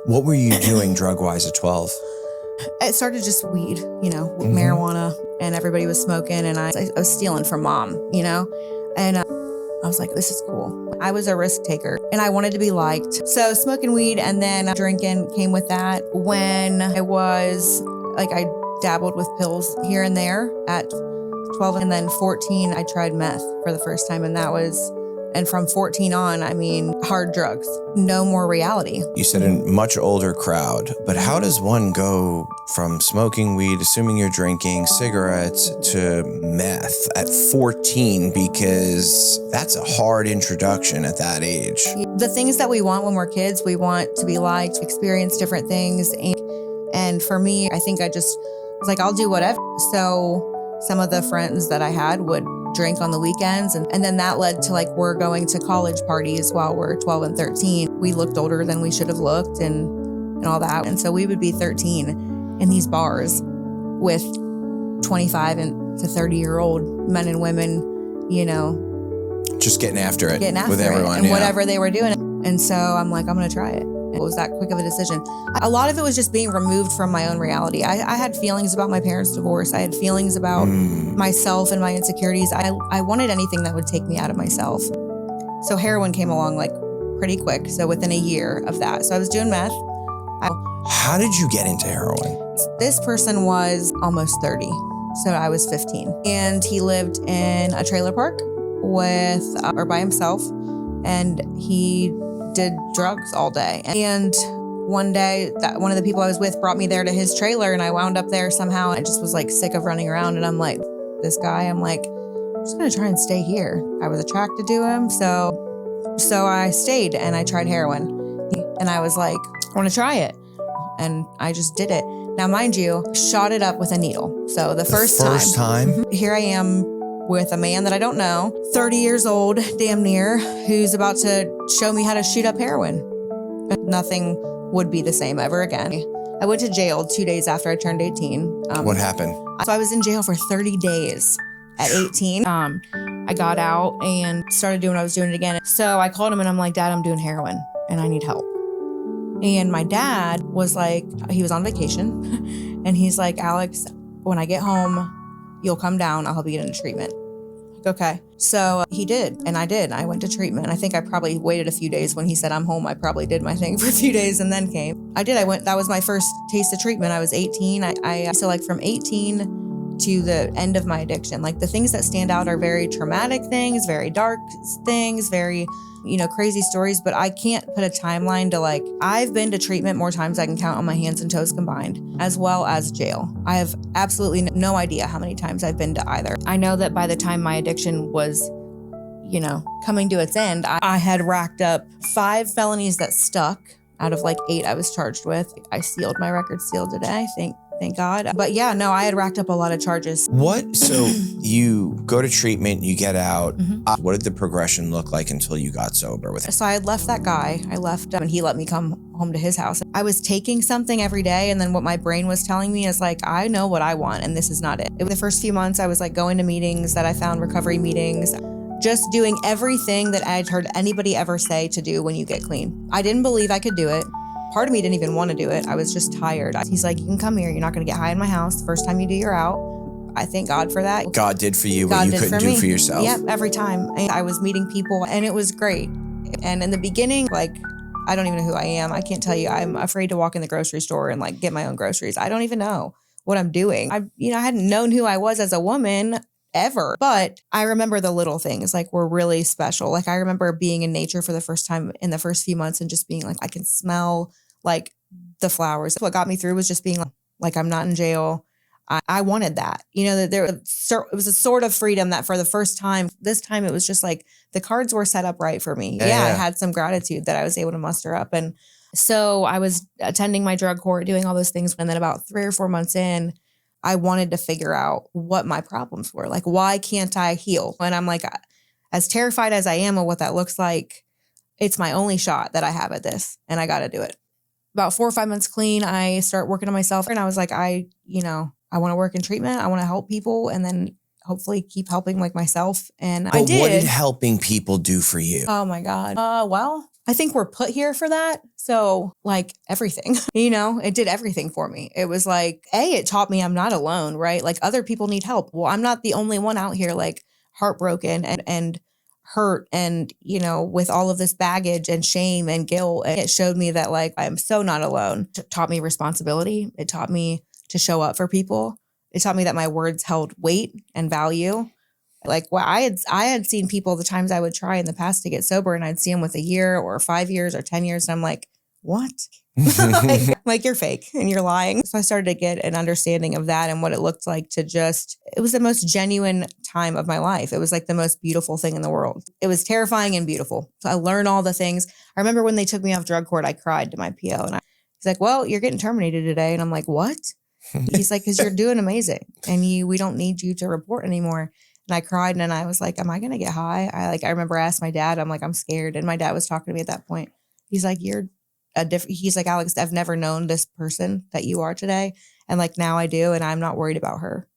What were you doing drug-wise at 12? It started just weed, marijuana, and everybody was smoking, and I was stealing from mom, and I was like, this is cool. I was a risk taker, and I wanted to be liked. So smoking weed and then drinking came with that. When I was, I dabbled with pills here and there at 12, and then 14, I tried meth for the first time, and from 14 on, hard drugs, no more reality. You said a much older crowd, but how does one go from smoking weed, assuming you're drinking cigarettes, to meth at 14? Because that's a hard introduction at that age. The things that we want when we're kids, we want to be liked, experience different things. And for me, I think I just was like, I'll do whatever. So some of the friends that I had would drink on the weekends. And then that led to we're going to college parties while we're 12 and 13. We looked older than we should have looked and all that. And so we would be 13 in these bars with 25 and to 30-year-old men and women, Just getting after it with it everyone. And whatever they were doing. And so I'm like, I'm going to try it. It was that quick of a decision. A lot of it was just being removed from my own reality. I had feelings about my parents' divorce. I had feelings about myself and my insecurities. I wanted anything that would take me out of myself. So heroin came along pretty quick. So within a year of that. So I was doing meth. How did you get into heroin? This person was almost 30. So I was 15. And he lived in a trailer park by himself. And he did drugs all day. And one day, one of the people I was with brought me there to his trailer, and I wound up there somehow. I just was sick of running around, and I'm like, this guy, I'm just gonna try and stay here. I was attracted to him, so I stayed and I tried heroin. And I was like, I wanna try it. And I just did it. Now, mind you, shot it up with a needle. So the first time, here I am with a man that I don't know, 30 years old, damn near, who's about to show me how to shoot up heroin. Nothing would be the same ever again. I went to jail 2 days after I turned 18. What happened? So I was in jail for 30 days at 18. I got out and started doing what I was doing again. So I called him and I'm like, Dad, I'm doing heroin and I need help. And my dad was like, he was on vacation and he's like, Alex, when I get home, you'll come down, I'll help you get into treatment. Okay. So he did, and I did. I went to treatment. I think I probably waited a few days. When he said I'm home, I probably did my thing for a few days and then came. I did. That was my first taste of treatment. I was 18. So from 18 to the end of my addiction, the things that stand out are very traumatic things, very dark things, very, crazy stories, but I can't put a timeline to I've been to treatment more times I can count on my hands and toes combined, as well as jail. I have absolutely no idea how many times I've been to either. I know that by the time my addiction was, coming to its end, I had racked up 5 felonies that stuck out of 8 I was charged with. I sealed my record seal today. Thank God. But yeah, no, I had racked up a lot of charges. So you go to treatment, you get out. What did the progression look like until you got sober with it? So I had left that guy. I left him and he let me come home to his house. I was taking something every day. And then what my brain was telling me is I know what I want and this is not it. The first few months I was going to meetings that I found, recovery meetings, just doing everything that I'd heard anybody ever say to do when you get clean. I didn't believe I could do it. Part of me didn't even want to do it. I was just tired. He's like, you can come here. You're not going to get high in my house. The first time you do, you're out. I thank God for that. God did for you what you couldn't do for yourself. Yep, every time. I was meeting people and it was great. And in the beginning, I don't even know who I am. I can't tell you. I'm afraid to walk in the grocery store and get my own groceries. I don't even know what I'm doing. I hadn't known who I was as a woman ever, but I remember the little things were really special. I remember being in nature for the first time in the first few months and just being I can smell the flowers. What got me through was just being I'm not in jail. I wanted that, that it was a sort of freedom that for the first time, this time it was just the cards were set up right for me. Yeah, I had some gratitude that I was able to muster up. And so I was attending my drug court, doing all those things. And then about 3 or 4 months in, I wanted to figure out what my problems were. Why can't I heal? And I'm as terrified as I am of what that looks like, it's my only shot that I have at this and I got to do it. About 4 or 5 months clean, I start working on myself and I was I want to work in treatment. I want to help people and then hopefully keep helping myself. And I did. What did helping people do for you? Oh my God. Well, I think we're put here for that. So like everything, it did everything for me. It was like, it taught me I'm not alone, right? Like other people need help. Well, I'm not the only one out here like heartbroken and hurt and, with all of this baggage and shame and guilt. And it showed me that like, I am so not alone. It taught me responsibility. It taught me to show up for people. It taught me that my words held weight and value. Like I had seen people the times I would try in the past to get sober, and I'd see them with a year or 5 years or 10 years. And I'm like, what? like you're fake and you're lying. So I started to get an understanding of that and what it looked like to it was the most genuine time of my life. It was like the most beautiful thing in the world. It was terrifying and beautiful. So I learned all the things. I remember when they took me off drug court, I cried to my PO and he's like, well, you're getting terminated today. And I'm like, what? He's like, because you're doing amazing and we don't need you to report anymore. And I cried and I was like, am I going to get high? I remember I asked my dad, I'm like, I'm scared. And my dad was talking to me at that point. He's like, he's like, Alex, I've never known this person that you are today. And like, now I do. And I'm not worried about her.